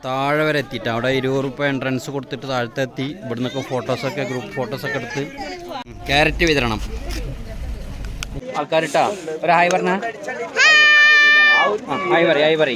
താഴെ വരെ എത്തിയിട്ട് അവിടെ 20 രൂപ എൻട്രൻസ് കൊടുത്തിട്ട് താഴത്തെ എത്തി. ഇവിടുന്നൊക്കെ ഫോട്ടോസൊക്കെ ഗ്രൂപ്പ് ഫോട്ടോസൊക്കെ എടുത്ത് ക്യാരറ്റ് വിതരണം. ആൾക്കാരിട്ടാ ഒരു ഹായ് പറഞ്ഞ ഹായ് പറ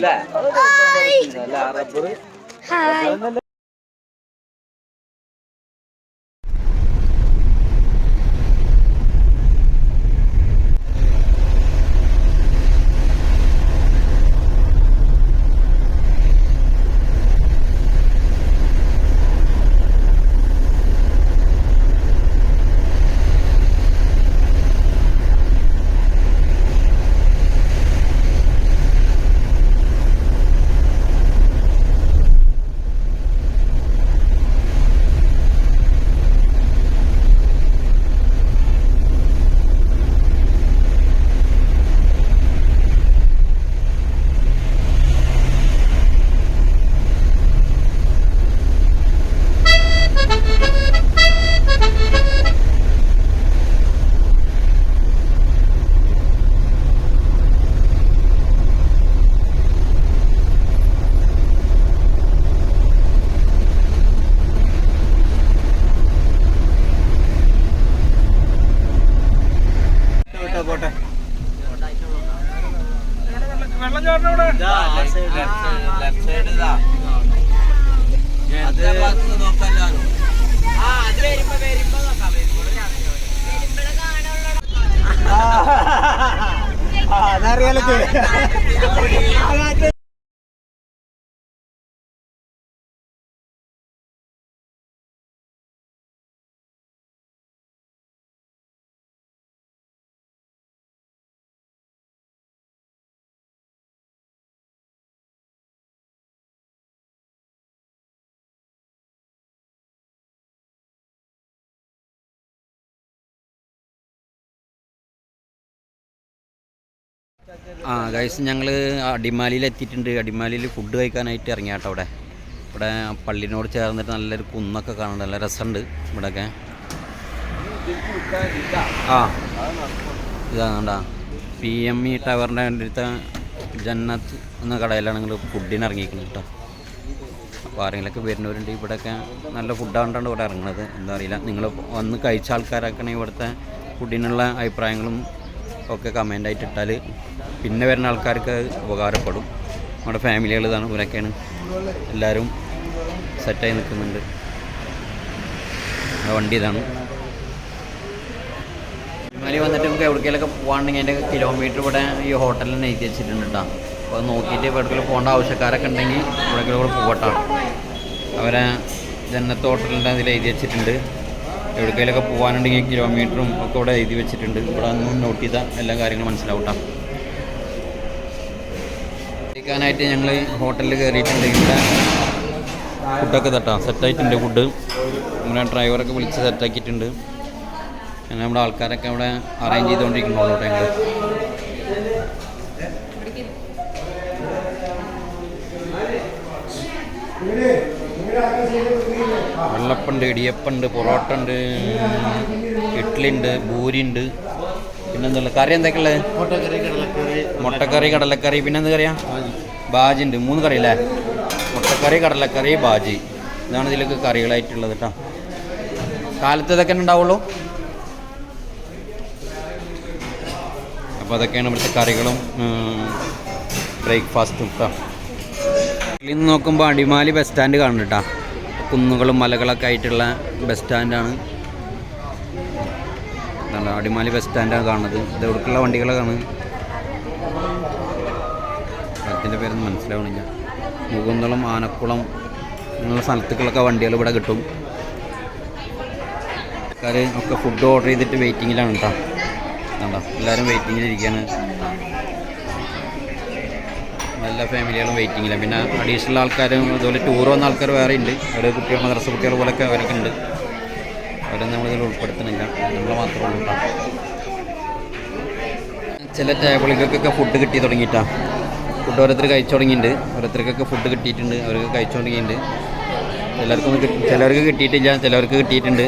ഗൈസ് ഞങ്ങൾ അടിമാലിയിൽ എത്തിയിട്ടുണ്ട്. അടിമാലിയിൽ ഫുഡ് കഴിക്കാനായിട്ട് ഇറങ്ങിയ കേട്ടോ. ഇവിടെ പള്ളിനോട് ചേർന്നിട്ട് നല്ലൊരു കുന്നൊക്കെ കാണുന്നുണ്ട്, നല്ല രസമുണ്ട് ഇവിടെയൊക്കെ. ഇതാണ്ടാ PME ടവറിൻ്റെ അടുത്ത ജന്നത്ത് എന്ന കടയിലാണ് നിങ്ങൾ ഫുഡിന് ഇറങ്ങിയിരിക്കുന്നത് കേട്ടോ. അപ്പോൾ ആരെങ്കിലുമൊക്കെ വരുന്നവരുണ്ട്. ഇവിടെയൊക്കെ നല്ല ഫുഡാകൊണ്ടാണ് ഇവിടെ ഇറങ്ങുന്നത്. എന്താ അറിയില്ല, നിങ്ങൾ വന്ന് കഴിച്ച ആൾക്കാരൊക്കെ ഇവിടുത്തെ ഫുഡിനുള്ള അഭിപ്രായങ്ങളും ഒക്കെ കമൻ്റായിട്ട് ഇട്ടാൽ പിന്നെ വരുന്ന ആൾക്കാർക്ക് ഉപകാരപ്പെടും. നമ്മുടെ ഫാമിലികൾ ഇതാണ്, ഇവരൊക്കെയാണ് എല്ലാവരും സെറ്റായി നിൽക്കുന്നുണ്ട്. വണ്ടി ഇതാണ്. അടിമാലി വന്നിട്ട് നമുക്ക് എവിടേക്കെങ്കിലൊക്കെ പോകാണ്ടെങ്കിൽ അതിൻ്റെ കിലോമീറ്റർ ഇവിടെ ഈ ഹോട്ടലിൽ തന്നെ എഴുതി വെച്ചിട്ടുണ്ട് കേട്ടോ. അപ്പോൾ അത് നോക്കിയിട്ട് എവിടേക്കെങ്കിലും പോകേണ്ട ആവശ്യക്കാരൊക്കെ ഉണ്ടെങ്കിൽ എവിടേക്കെങ്കിലും കൂടെ പോകട്ടോ. അവരെ ജന്നത്ത് ഹോട്ടലിൻ്റെ അതിൽ എഴുതി വെച്ചിട്ടുണ്ട്. എവിടേക്കെങ്കിലൊക്കെ പോകാനുണ്ടെങ്കിൽ കിലോമീറ്ററും ഒക്കെ ഇവിടെ എഴുതി വെച്ചിട്ടുണ്ട്. ഇവിടെ ഒന്ന് നോട്ട് ചെയ്താൽ എല്ലാ കാര്യങ്ങളും മനസ്സിലാവട്ടാം. കഴിക്കാനായിട്ട് ഞങ്ങൾ ഹോട്ടലിൽ കയറിയിട്ടുണ്ട്. ഇവിടെ ഫുഡൊക്കെ തട്ടാം സെറ്റായിട്ടുണ്ട്. ഫുഡ് ഇങ്ങനെ ഡ്രൈവറൊക്കെ വിളിച്ച് സെറ്റാക്കിയിട്ടുണ്ട്. അങ്ങനെ നമ്മുടെ ആൾക്കാരൊക്കെ അവിടെ അറേഞ്ച് ചെയ്തുകൊണ്ടിരിക്കുന്നുള്ളൂ ഞങ്ങൾ. വെള്ളപ്പുണ്ട്, ഇടിയപ്പുണ്ട്, പൊറോട്ട ഉണ്ട്, ഇഡ്ഡലി ഉണ്ട്, പൂരി ഉണ്ട്. പിന്നെന്താ കറി എന്തൊക്കെയുള്ളത്? മുട്ടക്കറി, കടലക്കറി, പിന്നെന്ത് കറിയാ? ബാജി ഉണ്ട്. 3 കറി അല്ലേ? മുട്ടക്കറി, കടലക്കറി, ബാജി. ഇതാണ് ഇതിലേക്ക് കറികളായിട്ടുള്ളത് കേട്ടോ. കാലത്ത് ഇതൊക്കെ ഉണ്ടാവുള്ളൂ. അപ്പോൾ അതൊക്കെയാണ് ഇവിടുത്തെ കറികളും ബ്രേക്ക്ഫാസ്റ്റും കേട്ടോ. ഇതിൽ നിന്ന് നോക്കുമ്പോൾ അടിമാലി ബസ് സ്റ്റാൻഡ് കാണുന്നുണ്ട് കേട്ടോ. കുന്നുകളും മലകളൊക്കെ ആയിട്ടുള്ള ബസ് സ്റ്റാൻഡാണ്. അടിമാലി ബസ് സ്റ്റാൻഡാണ് കാണുന്നത്. ഇത് എവിടേക്കുള്ള വണ്ടികളാണ്, അതിൻ്റെ പേരൊന്നും മനസ്സിലാവണില്ല. മുകുന്ദളം, ആനക്കുളം അങ്ങനെയുള്ള സ്ഥലത്തേക്കുള്ളൊക്കെ വണ്ടികൾ ഇവിടെ കിട്ടും. ആൾക്കാർ ഒക്കെ ഫുഡ് ഓർഡർ ചെയ്തിട്ട് വെയിറ്റിങ്ങിലാണ് കേട്ടോ. കണ്ടോ, എല്ലാവരും വെയിറ്റിങ്ങിലിരിക്കുകയാണ്. എല്ലാ ഫാമിലികളും വെയിറ്റിങ്ങില്ല. പിന്നെ അഡീഷണൽ ആൾക്കാരും അതുപോലെ ടൂർ വന്ന ആൾക്കാർ വേറെ ഉണ്ട്. അവർ കുട്ടികൾ, മദ്രസ കുട്ടികൾ പോലൊക്കെ അവരൊക്കെ ഉണ്ട്. അവരൊന്നും നമ്മളിതിൽ ഉൾപ്പെടുത്തുന്നില്ല, നമ്മൾ മാത്രമേ ഉള്ളൂ കേട്ടോ. ചില ടേബിളുകൾക്കൊക്കെ ഫുഡ് കിട്ടി തുടങ്ങിയിട്ടാണ്. ഫുഡ് ഓരോരുത്തർ കഴിച്ചു തുടങ്ങിയിട്ടുണ്ട്. ഓരോരുത്തർക്കൊക്കെ ഫുഡ് കിട്ടിയിട്ടുണ്ട്, അവർക്ക് കഴിച്ചു തുടങ്ങിയിട്ടുണ്ട്. ചിലർക്ക് കിട്ടിയിട്ടില്ല, ചിലവർക്ക് കിട്ടിയിട്ടുണ്ട്.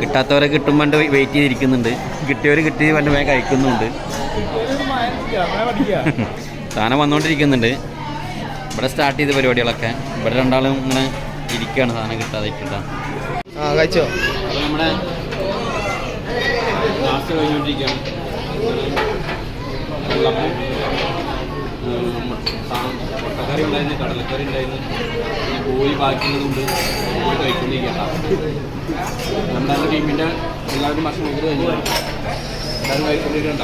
കിട്ടാത്തവരെ കിട്ടുമ്പോൾ വെയിറ്റ് ചെയ്തിരിക്കുന്നുണ്ട്. കിട്ടിയവർ കിട്ടി പണ്ട് വേഗം കഴിക്കുന്നുണ്ട്. സാധനം വന്നുകൊണ്ടിരിക്കുന്നുണ്ട്. ഇവിടെ സ്റ്റാർട്ട് ചെയ്ത പരിപാടികളൊക്കെ. ഇവിടെ രണ്ടാളും ഇങ്ങനെ ഇരിക്കുകയാണ് സാധനം കിട്ടാതായിട്ടാ. കഴിച്ചോ? അപ്പോൾ നമ്മുടെ ലാസ്റ്റ് കഴിഞ്ഞുകൊണ്ടിരിക്കുകയാണ്. മുട്ടക്കറി ഉണ്ടായിരുന്നു, കടലക്കറി ഉണ്ടായിരുന്നു, കോഴി ബാക്കിയുള്ളതുകൊണ്ട് കോഴി കഴിച്ചുകൊണ്ടിരിക്കട്ട. നമ്മുടെ ടീമിൻ്റെ എല്ലാവരും ഭക്ഷണം നോക്കി കഴിഞ്ഞു. എല്ലാവരും കഴിച്ചുകൊണ്ടിരിക്കണ്ട.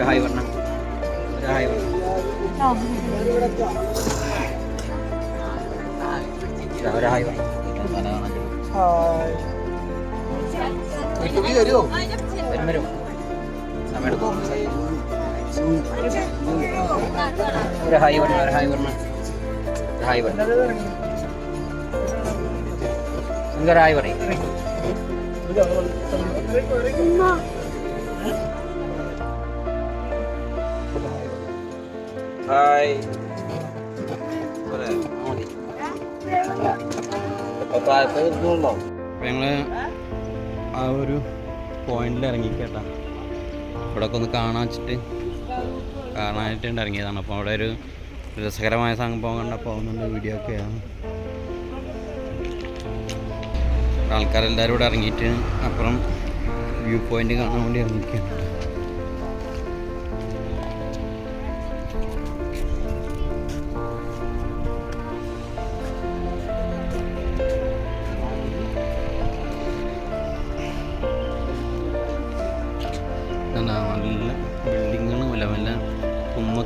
ഹായ് പറഞ്ഞ ഹായ് ഹായ് വരുമോ വരും ഒരു ഹായ് പറഞ്ഞ ഒരു ഹായ് പറഞ്ഞ ഹായ് പറഞ്ഞ ഒരു ഹായ് പറയും ഹായ് ഞങ്ങൾ ആ ഒരു പോയിന്റിൽ ഇറങ്ങിക്കേട്ടാ. ഇവിടെ ഒക്കെ ഒന്ന് കാണാനായിട്ട് ഇറങ്ങിയതാണ്. അപ്പോൾ അവിടെ ഒരു രസകരമായ സംഭവം കണ്ടപ്പോൾ പോകുന്നുണ്ട് വീഡിയോ ഒക്കെയാണ്. ആൾക്കാരെല്ലാവരും ഇവിടെ ഇറങ്ങിയിട്ട് അപ്പുറം വ്യൂ പോയിന്റ് കാണാൻ വേണ്ടി ഇറങ്ങിയിരിക്കുകയാണ്.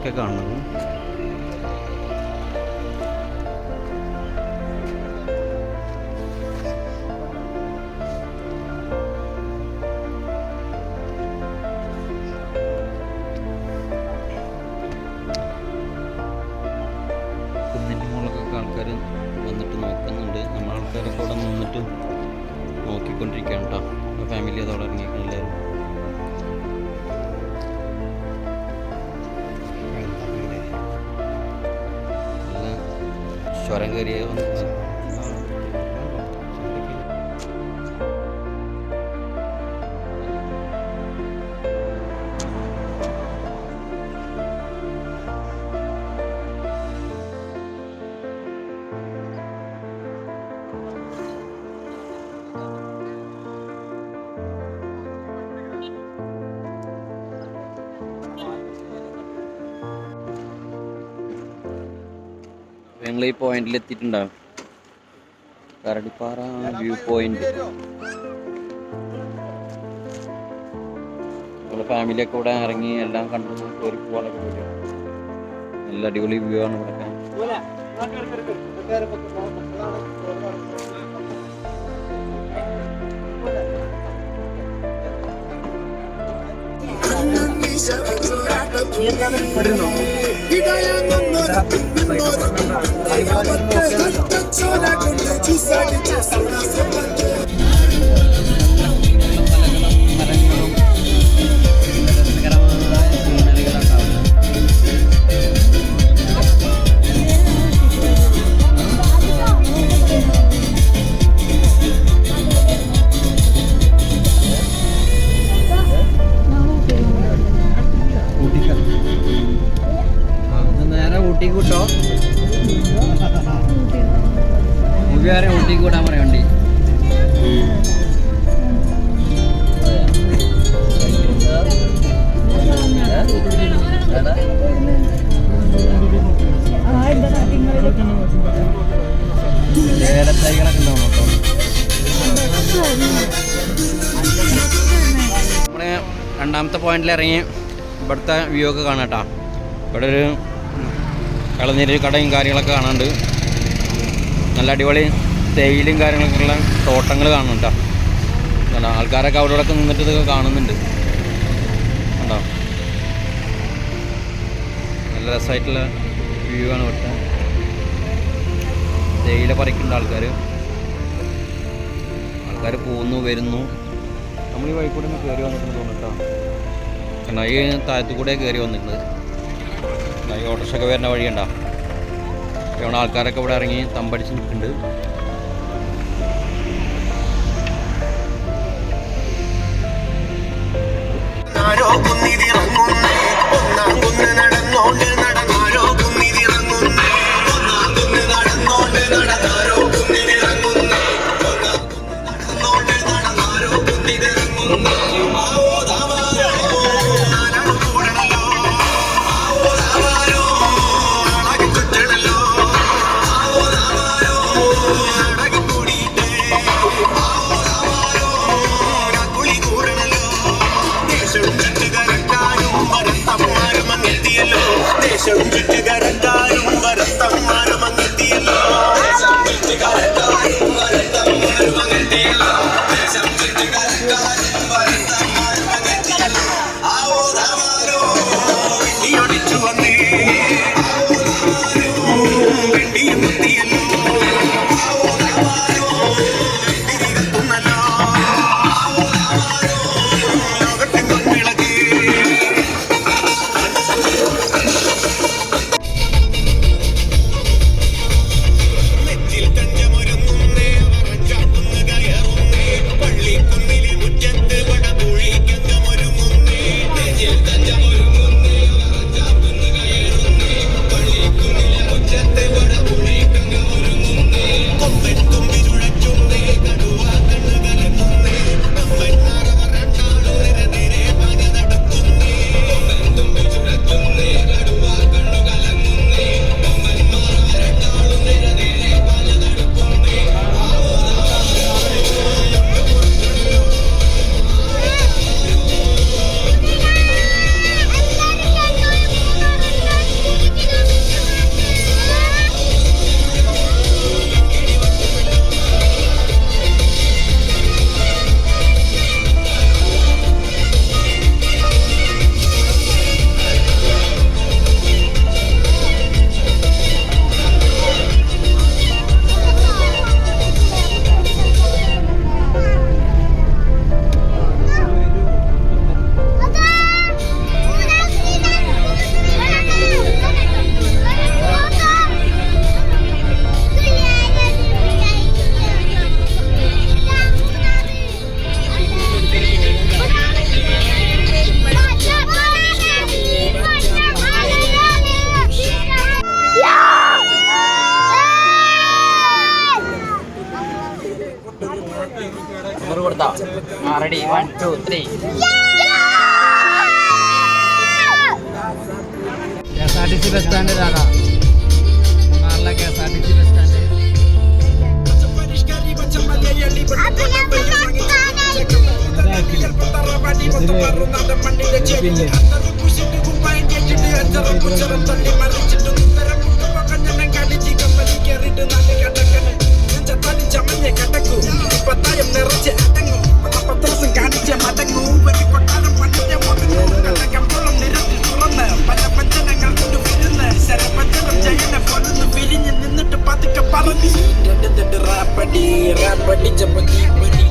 കാര്യങ്ങളൊക്കെ കാണുന്നത്. കുന്നിൻ്റെ മുകളിലൊക്കെ ആൾക്കാർ വന്നിട്ട് നോക്കുന്നുണ്ട്. നമ്മളെ ആൾക്കാരൊക്കെ അവിടെ നിന്നിട്ട് നോക്കിക്കൊണ്ടിരിക്കുകയാണ് കേട്ടോ. ഫാമിലി അതോടെ ഇറങ്ങിയിരിക്കണം എല്ലാവരും. നല്ല ചുരം കയറിയ ഞങ്ങൾ ഈ പോയിന്റിൽ എത്തിയിട്ടുണ്ടാവും. Karadippara view point. നമ്മുടെ ഫാമിലിയൊക്കെ ഇവിടെ ഇറങ്ങി എല്ലാം കണ്ടു കയറി പോകാനൊക്കെ പറ്റും. നല്ല അടിപൊളി വ്യൂ ആണ് ഇവിടെ. ഊട്ടിക്ക് വിട്ടോ, വേറെ ഊട്ടിക്ക് വിടാൻ പറയണ്ടി. ഏലത്തൈകളൊക്കെ ഉണ്ടാവും കേട്ടോ. നമ്മള് രണ്ടാമത്തെ പോയിന്റിൽ ഇറങ്ങി ഇവിടുത്തെ വ്യൂ ഒക്കെ കാണാം കേട്ടോ. ഇവിടെ ഒരു ഇളനീര് കടയും കാര്യങ്ങളൊക്കെ കാണാനുണ്ട്. നല്ല അടിപൊളി തേയിലും കാര്യങ്ങളൊക്കെ ഉള്ള തോട്ടങ്ങൾ കാണുന്നുണ്ട് കേട്ടോ. ആൾക്കാരൊക്കെ അവിടെ ഇവിടെ നിന്നിട്ട് ഇതൊക്കെ കാണുന്നുണ്ട് കണ്ടോ. നല്ല രസമായിട്ടുള്ള വ്യൂ ആണ് ഇവിടുത്തെ. തേയില പറിക്കുന്നുണ്ട് ആൾക്കാർ പോകുന്നു വരുന്നു. നമ്മൾ ഈ വഴി കൂടെ ഒന്ന് കയറി വന്നിട്ടുണ്ട് തോന്നുന്നു കേട്ടോ. കണ്ടോ, ഈ താഴത്തു കൂടെ കയറി വന്നിട്ടുണ്ട്. ഈ ഓട്ടോറിക്ഷയൊക്കെ വരുന്ന വഴിയുണ്ടോ. ഇവിടെ ആൾക്കാരൊക്കെ ഇവിടെ ഇറങ്ങി തമ്പടിച്ച് നിൽക്കുന്നുണ്ട്. റെഡി 1 2 3 KSRTC ബസ് സ്റ്റാൻഡിലാണ് മൂന്നാറിലെ KSRTC bus stand. Rapadi, rapadi, japati,